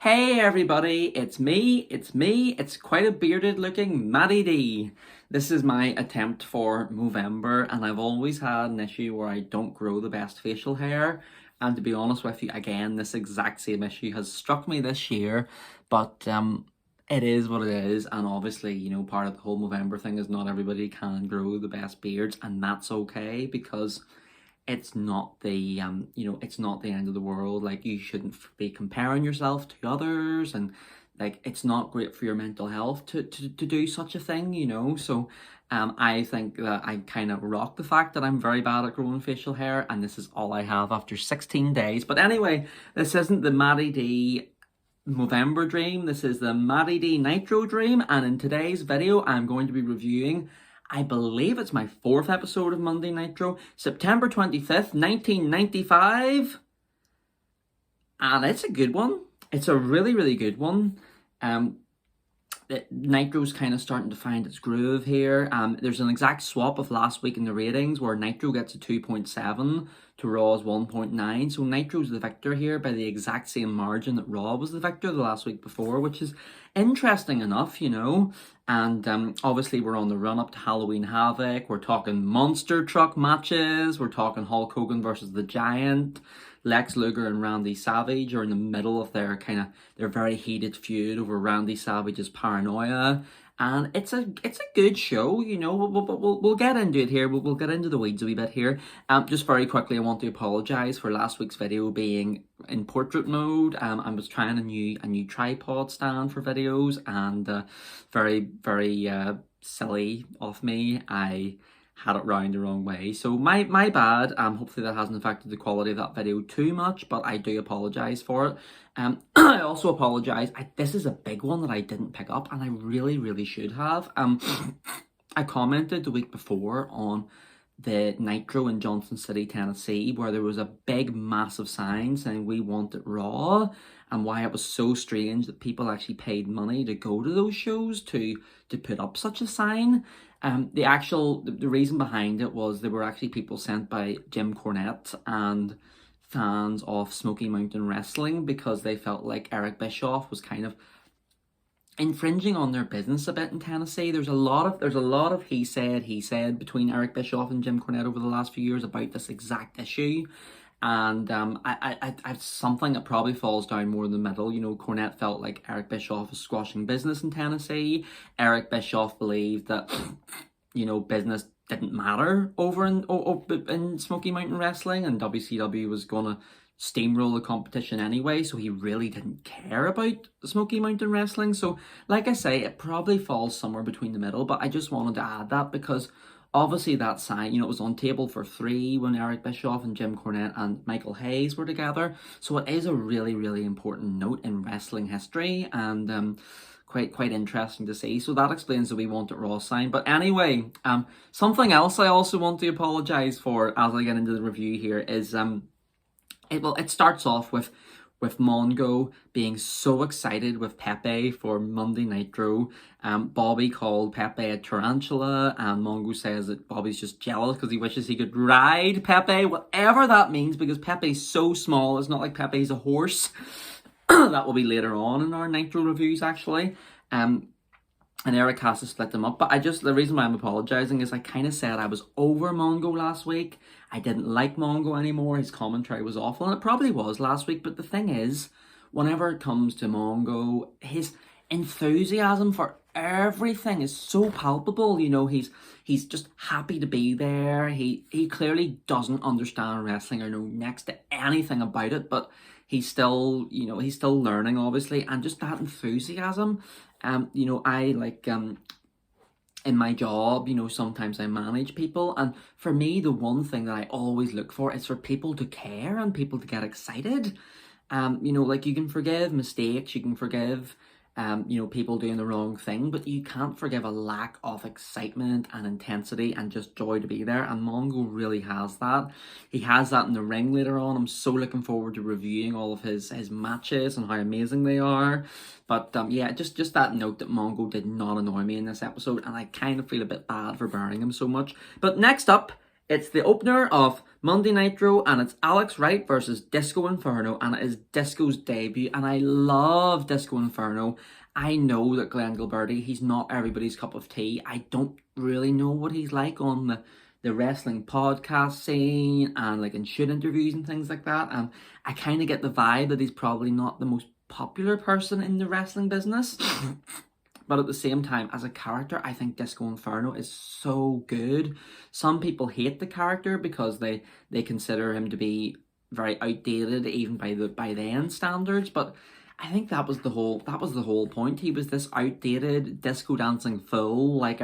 Hey everybody, it's me, it's quite a bearded looking Matty D. This is my attempt for Movember, and I've always had an issue where I don't grow the best facial hair. And to be honest with you, again, this exact same issue has struck me this year, but it is what it is. And obviously, part of the whole Movember thing is not everybody can grow the best beards, and that's okay because it's not the it's not the end of the world. Like, you shouldn't be comparing yourself to others, and like, it's not great for your mental health to do such a thing. So I think that I kind of rock the fact that I'm very bad at growing facial hair, and this is all I have after 16 days. But anyway, this isn't the Matty D Movember dream, this is the Matty D Nitro dream, and in today's video I'm going to be reviewing, I believe it's my 4th episode of Monday Nitro, September 25th, 1995. And it's a good one. It's a really, really good one. Nitro's kind of starting to find its groove here. There's an exact swap of last week in the ratings where Nitro gets a 2.7 to Raw's 1.9. So Nitro's the victor here by the exact same margin that Raw was the victor the last week before, which is interesting enough, And obviously we're on the run up to Halloween Havoc. We're talking monster truck matches. We're talking Hulk Hogan versus the Giant. Lex Luger and Randy Savage are in the middle of their very heated feud over Randy Savage's paranoia, and it's a good show. We'll get into it here. We'll get into the weeds a wee bit here. Just very quickly, I want to apologize for last week's video being in portrait mode. I was trying a new tripod stand for videos, and very silly of me, I had it round the wrong way. So my bad. Hopefully that hasn't affected the quality of that video too much, but I do apologize for it. I also apologize. This is a big one that I didn't pick up, and I really should have. I commented the week before on the Nitro in Johnson City, Tennessee, where there was a big massive sign saying "We want it raw," and why it was so strange that people actually paid money to go to those shows to put up such a sign. The reason behind it was there were actually people sent by Jim Cornette and fans of Smoky Mountain Wrestling, because they felt like Eric Bischoff was kind of infringing on their business a bit in Tennessee. There's a lot of he said between Eric Bischoff and Jim Cornette over the last few years about this exact issue. And I something that probably falls down more in the middle. Cornette felt like Eric Bischoff was squashing business in Tennessee. Eric Bischoff believed that business didn't matter over in Smoky Mountain Wrestling, and WCW was gonna steamroll the competition anyway, so he really didn't care about Smoky Mountain Wrestling. So like I say, it probably falls somewhere between the middle, but I just wanted to add that because obviously that sign, it was on table for 3 when Eric Bischoff and Jim Cornette and Michael Hayes were together. So it is a really important note in wrestling history, and quite interesting to see. So that explains the "We Want It Raw" sign. But anyway, something else I also want to apologize for as I get into the review here is it starts off with Mongo being so excited with Pepe for Monday Nitro. Bobby called Pepe a tarantula, and Mongo says that Bobby's just jealous because he wishes he could ride Pepe, whatever that means, because Pepe's so small. It's not like Pepe's a horse. That will be later on in our Nitro reviews, actually. And Eric has to split them up. But the reason why I'm apologising is I kind of said I was over Mongo last week. I didn't like Mongo anymore. His commentary was awful, and it probably was last week. But the thing is, whenever it comes to Mongo, his enthusiasm for everything is so palpable. He's just happy to be there. He clearly doesn't understand wrestling or know next to anything about it, but he's still learning, obviously, and just that enthusiasm. I like in my job, sometimes I manage people, and for me, the one thing that I always look for is for people to care and people to get excited. Like, you can forgive mistakes, you can forgive people doing the wrong thing, but you can't forgive a lack of excitement and intensity and just joy to be there, and Mongo really has that. He has that in the ring later on. I'm so looking forward to reviewing all of his matches and how amazing they are. But yeah, just that note that Mongo did not annoy me in this episode, and I kind of feel a bit bad for burning him so much. But next up It's the opener of Monday Nitro, and it's Alex Wright versus Disco Inferno, and it is Disco's debut, and I love Disco Inferno. I know that Glenn Gilberti, he's not everybody's cup of tea. I don't really know what he's like on the wrestling podcast scene and like in shoot interviews and things like that. And I kind of get the vibe that he's probably not the most popular person in the wrestling business. But at the same time, as a character, I think Disco Inferno is so good. Some people hate the character because they consider him to be very outdated, even by then standards. But I think that was the whole point. He was this outdated disco dancing fool, like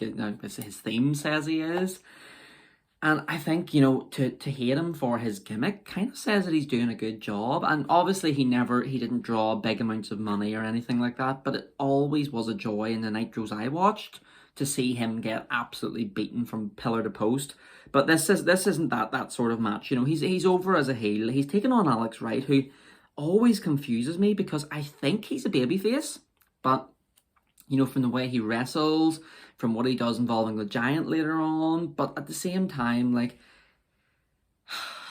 his theme says he is. And I think, to hate him for his gimmick kind of says that he's doing a good job. And obviously he didn't draw big amounts of money or anything like that, but it always was a joy in the Nitros I watched to see him get absolutely beaten from pillar to post. But this isn't that sort of match. He's over as a heel. He's taken on Alex Wright, who always confuses me because I think he's a babyface, but from the way he wrestles, from what he does involving the Giant later on, but at the same time, like,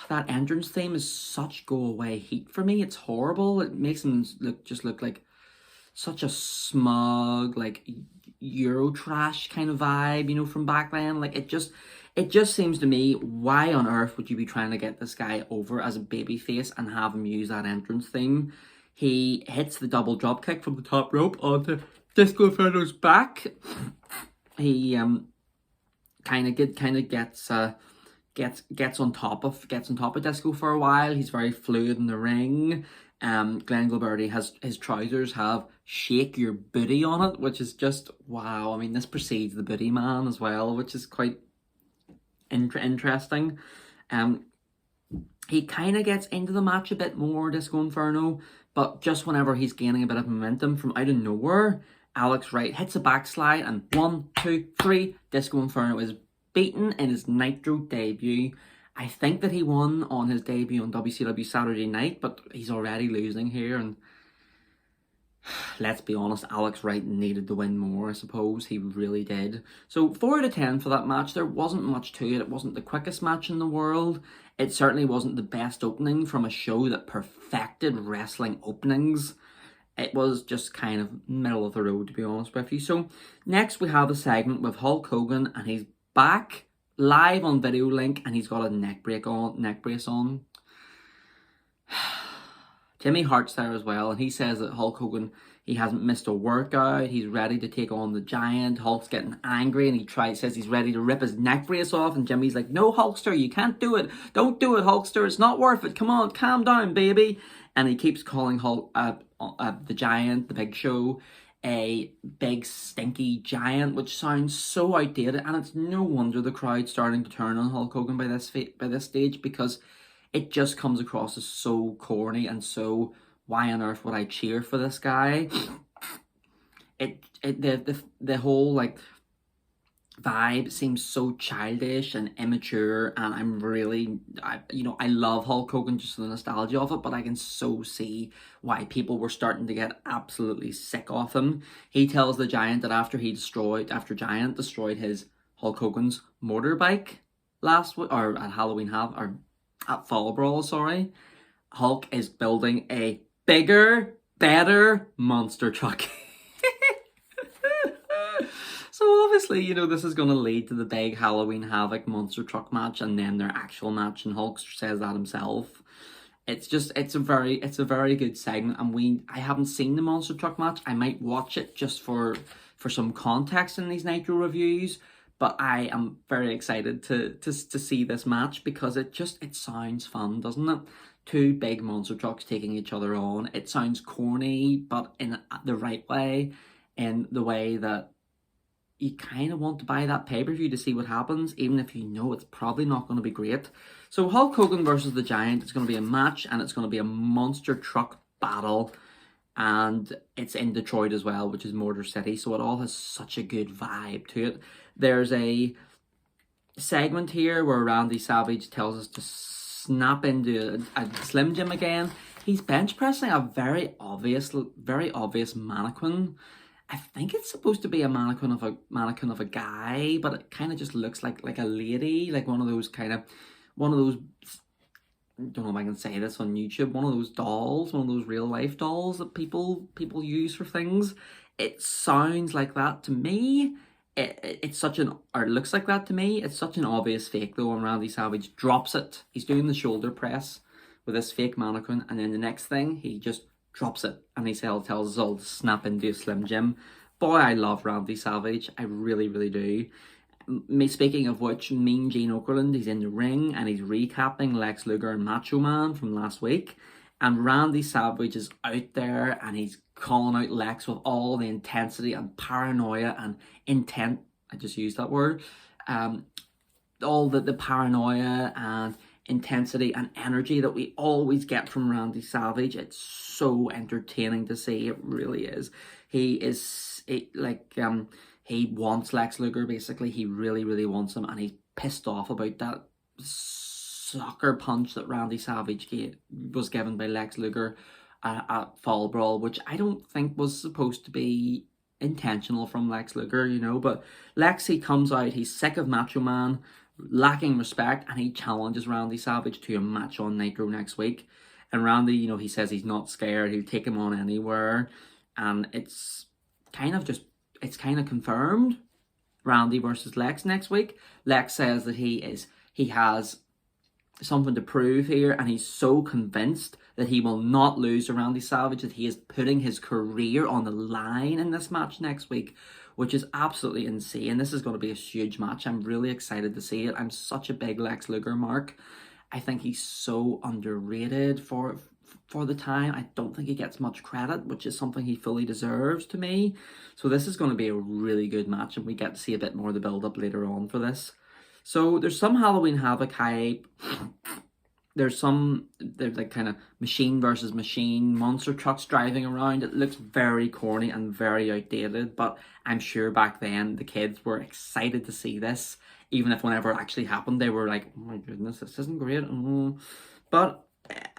that entrance theme is such go-away heat for me. It's horrible. It makes him look like such a smug, like, Euro trash kind of vibe, from back then. Like, it just seems to me, why on earth would you be trying to get this guy over as a babyface and have him use that entrance theme? He hits the double drop kick from the top rope onto Disco Inferno's back. He kind of gets on top of Disco for a while. He's very fluid in the ring. Glenn Gilberti his trousers have "shake your booty" on it, which is just wow. I mean, this precedes the Booty Man as well, which is quite interesting. He kind of gets into the match a bit more, Disco Inferno, but just whenever he's gaining a bit of momentum, from out of nowhere, Alex Wright hits a backslide, and 1, 2, 3, Disco Inferno is beaten in his Nitro debut. I think that he won on his debut on WCW Saturday Night, but he's already losing here, and let's be honest, Alex Wright needed to win more, I suppose. He really did. So 4 out of 10 for that match. There wasn't much to it. It wasn't the quickest match in the world. It certainly wasn't the best opening from a show that perfected wrestling openings. It was just kind of middle of the road, to be honest with you. So next we have a segment with Hulk Hogan, and he's back live on Video Link, and he's got a neck brace on. Jimmy Hart's there as well, and he says that Hulk Hogan, he hasn't missed a workout. He's ready to take on the Giant. Hulk's getting angry, and says he's ready to rip his neck brace off, and Jimmy's like, "No, Hulkster, you can't do it. Don't do it, Hulkster. It's not worth it. Come on, calm down, baby." And he keeps calling Hulk the Giant, the Big Show, a big stinky giant, which sounds so outdated, and it's no wonder the crowd's starting to turn on Hulk Hogan by this stage, because it just comes across as so corny and so, why on earth would I cheer for this guy? The whole like vibe seems so childish and immature, and I love Hulk Hogan just for the nostalgia of it, but I can so see why people were starting to get absolutely sick of him. He tells the Giant that after Giant destroyed his Hulk Hogan's motorbike last week, or at Halloween Havoc, or at Fall Brawl, sorry, Hulk is building a bigger, better monster truck. So obviously, this is going to lead to the big Halloween Havoc monster truck match, and then their actual match, and Hulk says that himself. It's a very good segment, and I haven't seen the monster truck match. I might watch it just for some context in these Nitro reviews, but I am very excited to see this match, because it sounds fun, doesn't it? Two big monster trucks taking each other on. It sounds corny, but in the right way, in the way that you kind of want to buy that pay-per-view to see what happens, even if you know it's probably not going to be great. So Hulk Hogan versus the Giant, it's going to be a match, and it's going to be a monster truck battle, and it's in Detroit as well, which is Motor City, so it all has such a good vibe to it. There's a segment here where Randy Savage tells us to snap into a Slim Jim again. He's bench pressing a very obvious mannequin. I think it's supposed to be a mannequin of a guy, but it kind of just looks like a lady, like one of those. I don't know if I can say this on YouTube. One of those dolls, one of those real life dolls that people use for things. It sounds like that to me. It's such an, or it looks like that to me. It's such an obvious fake though. When Randy Savage drops it, he's doing the shoulder press with this fake mannequin, and then the next thing he just drops it, and he tells us all to snap into a Slim Jim. Boy, I love Randy Savage. I really, really do. Me speaking of which, Mean Gene Okerlund, he's in the ring and he's recapping Lex Luger and Macho Man from last week. And Randy Savage is out there and he's calling out Lex with all the intensity and paranoia and intent. I just used that word. All the paranoia and intensity and energy that we always get from Randy Savage. It's so entertaining to see. It really is. He wants Lex Luger, basically. He really, really wants him, and he's pissed off about that sucker punch that Randy Savage was given by Lex Luger at Fall Brawl, which I don't think was supposed to be intentional from Lex Luger, but Lexi comes out, he's sick of Macho Man, lacking respect, and he challenges Randy Savage to a match on Nitro next week. And Randy, he says he's not scared, he'll take him on anywhere, and it's kind of confirmed. Randy versus Lex next week. Lex says that he has something to prove here, and he's so convinced that he will not lose to Randy Savage that he is putting his career on the line in this match next week, which is absolutely insane. This is going to be a huge match. I'm really excited to see it. I'm such a big Lex Luger mark. I think he's so underrated for the time. I don't think he gets much credit, which is something he fully deserves to me. So this is going to be a really good match, and we get to see a bit more of the build-up later on for this. So there's some Halloween Havoc hype. There's like kind of machine versus machine, monster trucks driving around. It looks very corny and very outdated, but I'm sure back then the kids were excited to see this, even if whenever it actually happened, they were like, oh my goodness, this isn't great. But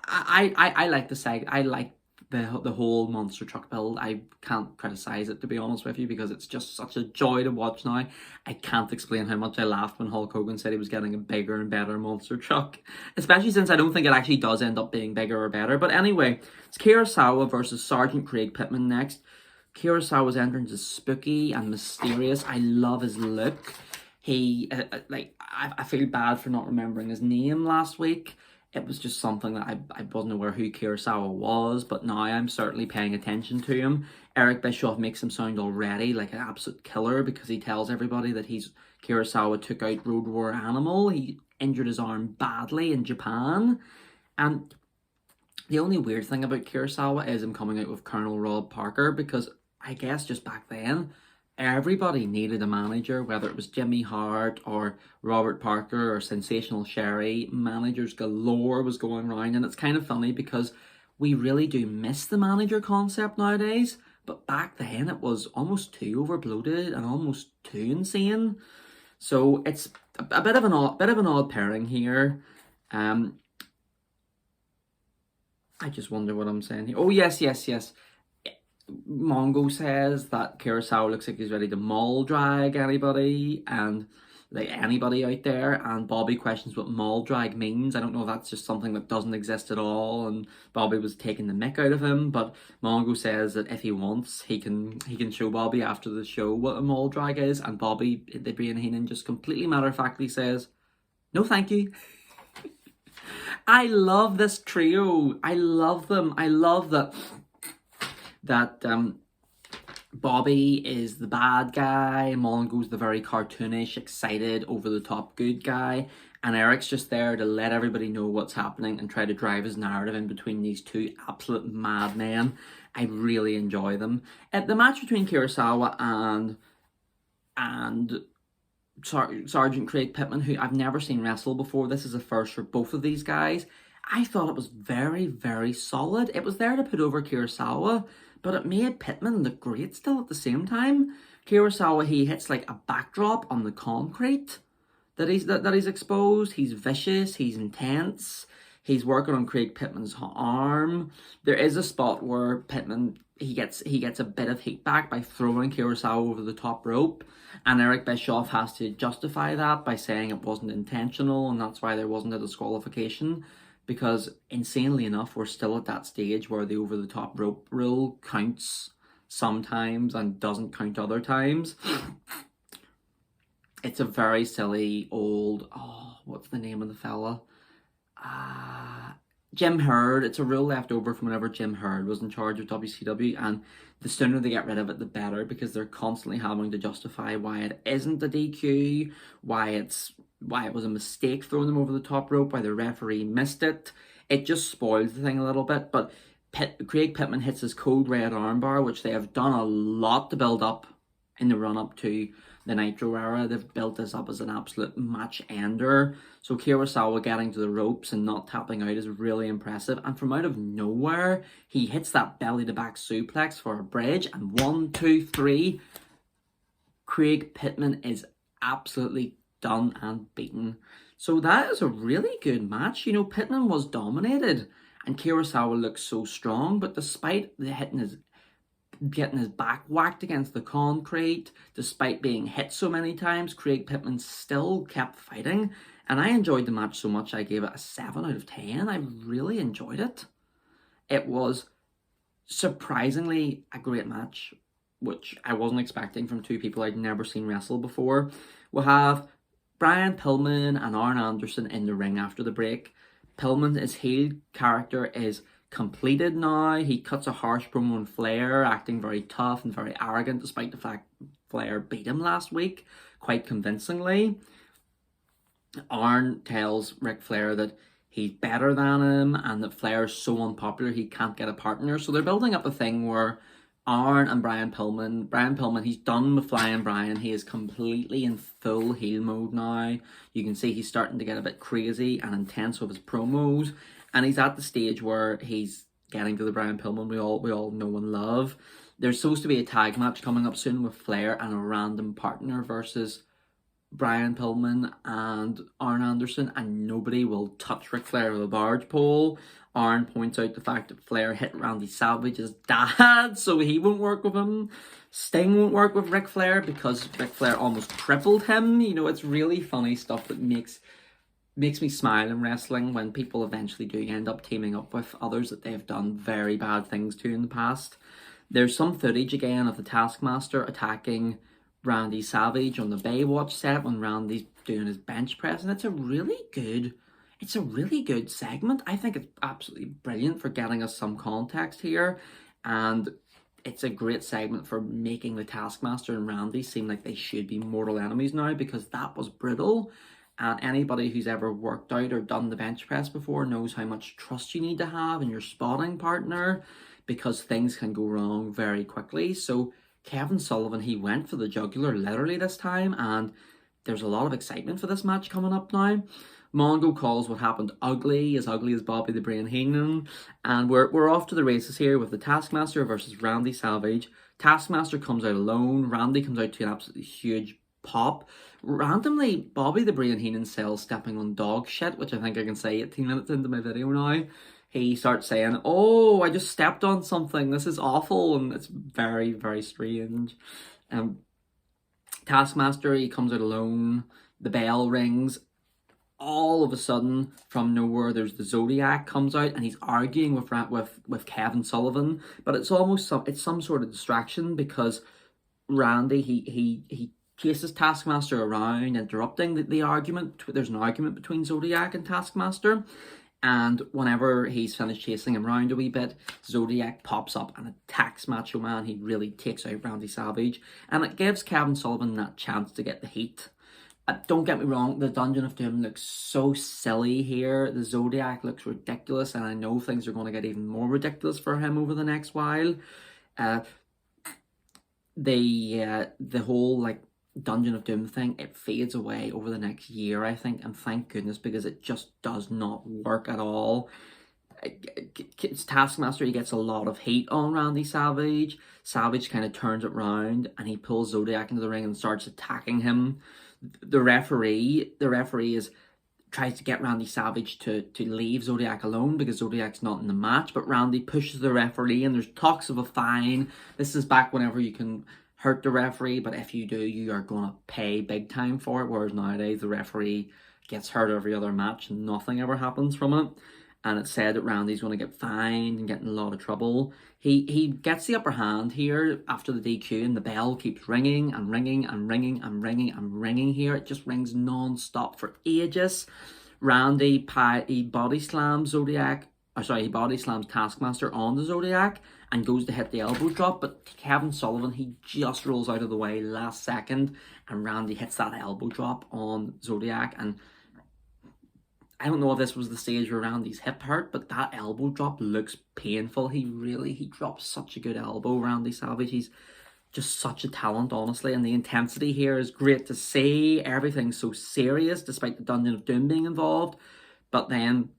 I like the seg. I like the whole monster truck build. I can't criticize it, to be honest with you, because it's just such a joy to watch now. I can't explain how much I laughed when Hulk Hogan said he was getting a bigger and better monster truck, especially since I don't think it actually does end up being bigger or better. But anyway, it's Kurosawa versus Sergeant Craig Pitman next. Kurosawa's entrance is spooky and mysterious. I love his look. He I feel bad for not remembering his name last week. It was just something that I wasn't aware who Kurosawa was, but now I'm certainly paying attention to him. Eric Bischoff makes him sound already like an absolute killer because he tells everybody that Kurosawa took out Road War Animal. He injured his arm badly in Japan. And the only weird thing about Kurosawa is him coming out with Colonel Rob Parker, because I guess just back then, everybody needed a manager, whether it was Jimmy Hart or Robert Parker or Sensational Sherry. Managers galore was going around, and it's kind of funny because we really do miss the manager concept nowadays, but back then it was almost too overbloated and almost too insane. So it's a bit of an odd pairing here. I just wonder what I'm saying here. Oh yes. Mongo says that Kurosawa looks like he's ready to maul drag anybody, and like anybody out there, and Bobby questions what maul drag means. I don't know if that's just something that doesn't exist at all, and Bobby was taking the mick out of him, but Mongo says that if he wants, he can show Bobby after the show what a maul drag is, and Bobby, the Brian Heenan, just completely matter-of-factly says, no thank you. I love this trio. I love them. I love that Bobby is the bad guy, Mongo's the very cartoonish, excited, over-the-top good guy, and Eric's just there to let everybody know what's happening and try to drive his narrative in between these two absolute madmen. I really enjoy them. The match between Kurosawa and Sergeant Craig Pitman, who I've never seen wrestle before, this is a first for both of these guys, I thought it was very, very solid. It was there to put over Kurosawa, but it made Pitman look great still at the same time. Kurosawa, he hits like a backdrop on the concrete that he's exposed. He's vicious, he's intense, He's working on Craig Pittman's arm. There is a spot where Pittman, he gets a bit of heat back by throwing Kurosawa over the top rope, and Eric Bischoff has to justify that by saying it wasn't intentional and that's why there wasn't a disqualification, because insanely enough, we're still at that stage where the over the top rope rule counts sometimes and doesn't count other times. It's a very silly old, what's the name of the fella? Jim Herd. It's a rule left over from whenever Jim Herd was in charge of WCW, and the sooner they get rid of it, the better, because they're constantly having to justify why it isn't a DQ, why it was a mistake throwing them over the top rope, why the referee missed it. It just spoils the thing a little bit, but Craig Pittman hits his code red armbar, which they have done a lot to build up in the run-up to the Nitro era. They've built this up as an absolute match ender. So Kurosawa getting to the ropes and not tapping out is really impressive. And from out of nowhere, he hits that belly-to-back suplex for a bridge. And 1, 2, 3. Craig Pittman is absolutely done and beaten. So that is a really good match. You know, Pittman was dominated and Kurosawa looked so strong, but despite getting his back whacked against the concrete, despite being hit so many times, Craig Pittman still kept fighting. And I enjoyed the match so much I gave it a 7 out of 10. I really enjoyed it. It was surprisingly a great match, which I wasn't expecting from two people I'd never seen wrestle before. We'll have Brian Pillman and Arn Anderson in the ring after the break. Pillman's heel character is completed now. He cuts a harsh promo on Flair, acting very tough and very arrogant, despite the fact Flair beat him last week quite convincingly. Arn tells Ric Flair that he's better than him and that Flair is so unpopular he can't get a partner. So they're building up a thing where Arn and Brian Pillman, he's done with Flying Brian. He is completely in full heel mode now. You can see he's starting to get a bit crazy and intense with his promos. And he's at the stage where he's getting to the Brian Pillman we all know and love. There's supposed to be a tag match coming up soon with Flair and a random partner versus Brian Pillman and Arn Anderson, and nobody will touch Ric Flair with a barge pole. Arn points out the fact that Flair hit Randy Savage's dad, so he won't work with him. Sting won't work with Ric Flair because Ric Flair almost crippled him. You know, it's really funny stuff that makes me smile in wrestling when people eventually do end up teaming up with others that they've done very bad things to in the past. There's some footage again of the Taskmaster attacking Randy Savage on the Baywatch set when Randy's doing his bench press, and it's a really good segment. I think it's absolutely brilliant for getting us some context here, and it's a great segment for making the Taskmaster and Randy seem like they should be mortal enemies now, because that was brutal. And anybody who's ever worked out or done the bench press before knows how much trust you need to have in your spotting partner, because things can go wrong very quickly. So Kevin Sullivan, he went for the jugular literally this time, and there's a lot of excitement for this match coming up now. Mongo calls what happened ugly as Bobby the Brain Heenan, and we're off to the races here with the Taskmaster versus Randy Savage. Taskmaster comes out alone, Randy comes out to an absolutely huge pop. Randomly, Bobby the Brain Heenan sells stepping on dog shit, which I think I can say 18 minutes into my video now. He starts saying, "Oh, I just stepped on something, this is awful," and it's very, very strange. Taskmaster, he comes out alone, the bell rings. All of a sudden, from nowhere, there's the Zodiac comes out and he's arguing with Kevin Sullivan, but it's almost some sort of distraction, because Randy he chases Taskmaster around, interrupting the argument. There's an argument between Zodiac and Taskmaster, and whenever he's finished chasing him around a wee bit, Zodiac pops up and attacks Macho Man. He really takes out Randy Savage, and it gives Kevin Sullivan that chance to get the heat. Don't get me wrong, the Dungeon of Doom looks so silly here. The Zodiac looks ridiculous, and I know things are going to get even more ridiculous for him over the next while. The whole Dungeon of Doom thing, it fades away over the next year, I think, and thank goodness, because it just does not work at all. It's Taskmaster, he gets a lot of heat on Randy Savage. Savage kind of turns it round and he pulls Zodiac into the ring and starts attacking him. The referee is tries to get Randy Savage to leave Zodiac alone because Zodiac's not in the match, but Randy pushes the referee and there's talks of a fine. This is back whenever you can hurt the referee, but if you do, you are going to pay big time for it, whereas nowadays the referee gets hurt every other match and nothing ever happens from it. And it's said that Randy's going to get fined and get in a lot of trouble. He gets the upper hand here after the DQ, and the bell keeps ringing and ringing and ringing and ringing and ringing here. It just rings non-stop for ages. Randy he body slams Zodiac, he body slams Taskmaster on the Zodiac and goes to hit the elbow drop, but Kevin Sullivan, he just rolls out of the way last second, and Randy hits that elbow drop on Zodiac. And I don't know if this was the stage where Randy's hip hurt, but that elbow drop looks painful. He drops such a good elbow, Randy Savage. He's just such a talent, honestly. And the intensity here is great to see. Everything's so serious, despite the Dungeon of Doom being involved. But then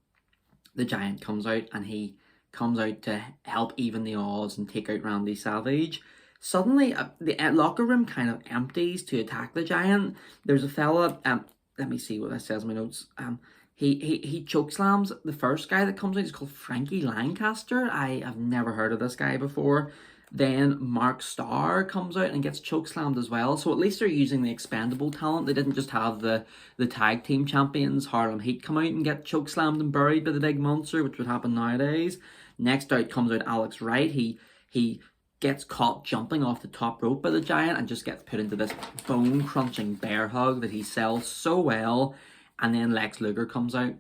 the Giant comes out, and he comes out to help even the odds and take out Randy Savage. Suddenly, the locker room kind of empties to attack the Giant. There's a fella, let me see what that says in my notes. He chokeslams the first guy that comes out. He's called Frankie Lancaster. I have never heard of this guy before. Then Mark Starr comes out and gets chokeslammed as well. So at least they're using the expendable talent. They didn't just have the tag team champions, Harlem Heat, come out and get chokeslammed and buried by the big monster, which would happen nowadays. Next out comes out Alex Wright. He gets caught jumping off the top rope by the Giant and just gets put into this bone-crunching bear hug that he sells so well. And then Lex Luger comes out.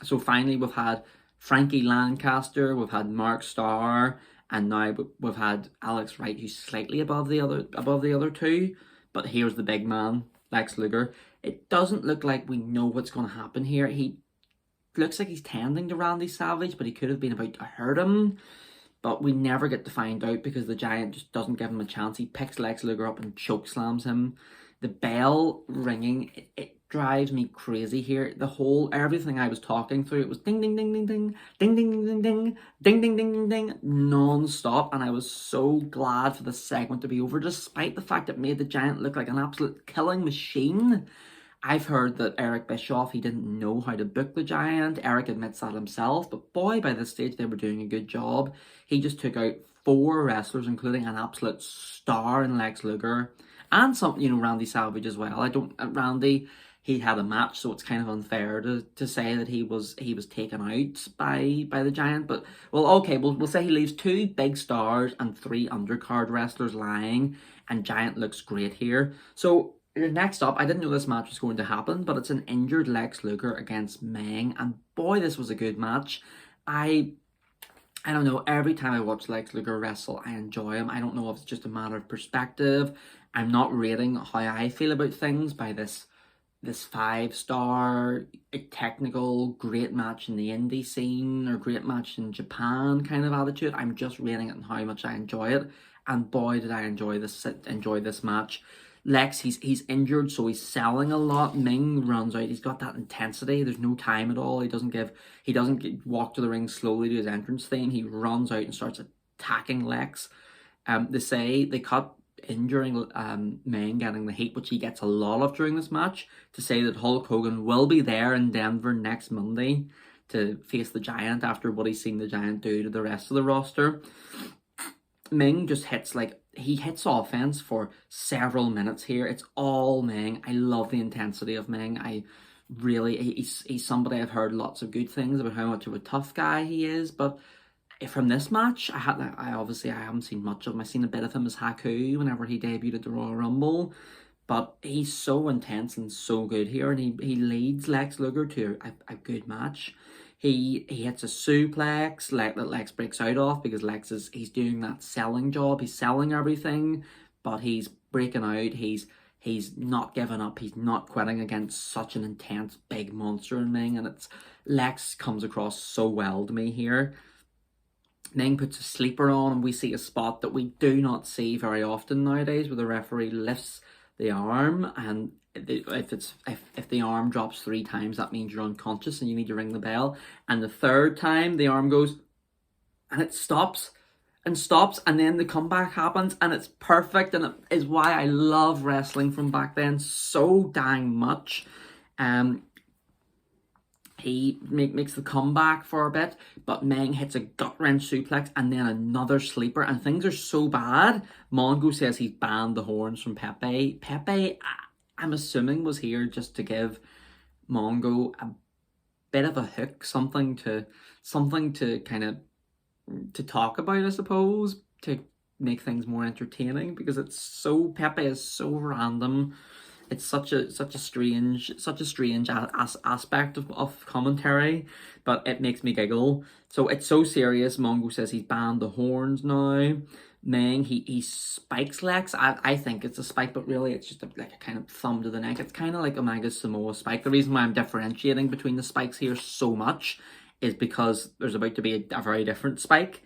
So finally we've had Frankie Lancaster, we've had Mark Starr, and now we've had Alex Wright, who's slightly above the other two. But here's the big man, Lex Luger. It doesn't look like we know what's going to happen here. He looks like he's tending to Randy Savage, but he could have been about to hurt him. But we never get to find out because the Giant just doesn't give him a chance. He picks Lex Luger up and chokeslams him. The bell ringing, it drives me crazy here. Everything I was talking through, it was ding ding ding ding ding, ding ding ding ding ding, ding ding ding ding ding, non-stop. And I was so glad for the segment to be over, despite the fact it made the Giant look like an absolute killing machine. I've heard that Eric Bischoff, he didn't know how to book the Giant. Eric admits that himself, but boy, by this stage they were doing a good job. He just took out 4 wrestlers, including an absolute star in Lex Luger, and some, Randy Savage as well. Randy, he had a match, so it's kind of unfair to say that he was taken out by the Giant. But well, okay, we'll say he leaves 2 big stars and 3 undercard wrestlers lying, and Giant looks great here. So next up, I didn't know this match was going to happen, but it's an injured Lex Luger against Meng, and boy, this was a good match. I don't know, every time I watch Lex Luger wrestle, I enjoy him. I don't know if it's just a matter of perspective. I'm not rating how I feel about things by this 5-star technical great match in the indie scene or great match in Japan kind of attitude. I'm just rating it on how much I enjoy it, and boy did I enjoy this match. Lex, he's injured, so he's selling a lot. Meng runs out. He's got that intensity. There's no time at all. He doesn't walk to the ring slowly to his entrance theme. He runs out and starts attacking Lex. They cut injuring Meng getting the heat, which he gets a lot of during this match, to say that Hulk Hogan will be there in Denver next Monday to face the Giant after what he's seen the Giant do to the rest of the roster. Meng just hits offense for several minutes here. It's all Meng. I love the intensity of Meng. He's somebody I've heard lots of good things about how much of a tough guy he is, but from this match, I haven't seen much of him. I've seen a bit of him as Haku whenever he debuted at the Royal Rumble, but he's so intense and so good here, and he leads Lex Luger to a good match. He hits a suplex that Lex breaks out of because he's doing that selling job. He's selling everything, but he's breaking out. He's not giving up. He's not quitting against such an intense big monster in Meng, and Lex comes across so well to me here. Meng puts a sleeper on, and we see a spot that we do not see very often nowadays, where the referee lifts the arm, and if the arm drops 3 times, that means you're unconscious and you need to ring the bell. And the 3rd time, the arm goes, and it stops, and then the comeback happens, and it's perfect, and it is why I love wrestling from back then so dang much. He makes the comeback for a bit, but Meng hits a gut-wrench suplex and then another sleeper, and things are so bad. Mongo says he's banned the horns from Pepe. Pepe, I'm assuming, was here just to give Mongo a bit of a hook, something to kind of to talk about, I suppose, to make things more entertaining, because Pepe is so random. It's such a strange aspect of commentary, but it makes me giggle. So it's so serious. Mongo says he's banned the horns now. Meng, he spikes Lex. I think it's a spike, but really it's just like a kind of thumb to the neck. It's kind of like Omega's Samoa spike. The reason why I'm differentiating between the spikes here so much is because there's about to be a very different spike.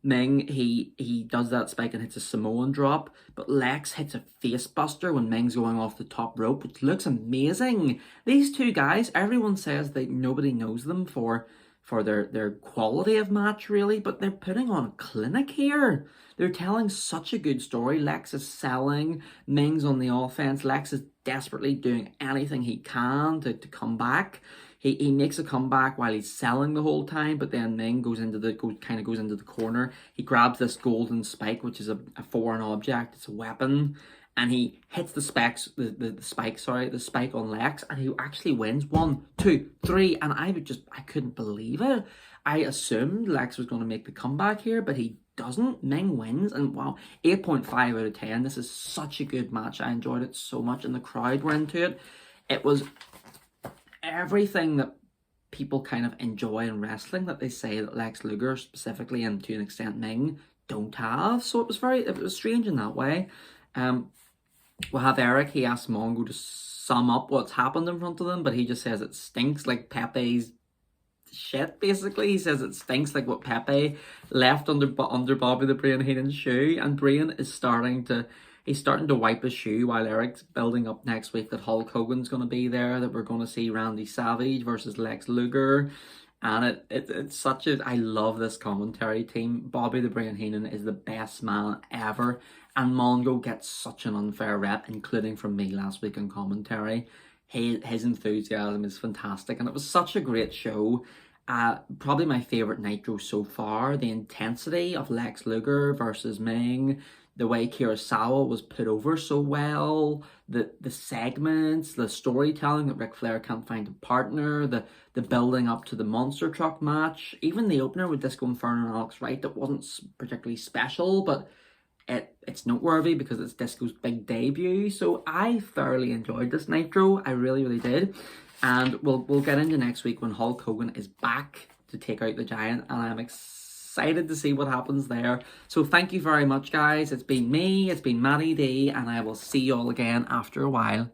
Meng, he does that spike and hits a Samoan drop, but Lex hits a face buster when Meng's going off the top rope, which looks amazing. These two guys, everyone says that nobody knows them for their quality of match, really, but they're putting on a clinic here. They're telling such a good story. Lex is selling, Meng's on the offense, Lex is desperately doing anything he can to come back. He makes a comeback while he's selling the whole time, but then Meng goes into the corner. He grabs this golden spike, which is a foreign object. It's a weapon, and he hits the spike on Lex, and he actually wins 1, 2, 3, and I couldn't believe it. I assumed Lex was going to make the comeback here, but he doesn't. Meng wins, and wow, 8.5 out of 10. This is such a good match. I enjoyed it so much, and the crowd were into it. It was everything that people kind of enjoy in wrestling that they say that Lex Luger specifically, and to an extent Meng, don't have. So it was strange in that way. We'll have Eric. He asked Mongo to sum up what's happened in front of them, but he just says it stinks like Pepe's shit, basically. He says it stinks like what Pepe left under Bobby the Brain Heenan's shoe, and Brain is starting to wipe his shoe while Eric's building up next week that Hulk Hogan's going to be there, that we're going to see Randy Savage versus Lex Luger. And it's such a... I love this commentary team. Bobby the Brain Heenan is the best man ever. And Mongo gets such an unfair rep, including from me last week in commentary. His enthusiasm is fantastic. And it was such a great show. Probably my favourite Nitro so far. The intensity of Lex Luger versus Meng, the way Kurosawa was put over so well, the segments, the storytelling that Ric Flair can't find a partner, the building up to the monster truck match, even the opener with Disco Inferno and Alex Wright that wasn't particularly special, but it's noteworthy because it's Disco's big debut. So I thoroughly enjoyed this Nitro. I really, really did. And we'll get into next week when Hulk Hogan is back to take out the Giant, and I'm excited to see what happens there. So thank you very much, guys. It's been me, it's been Matty D, and I will see you all again after a while.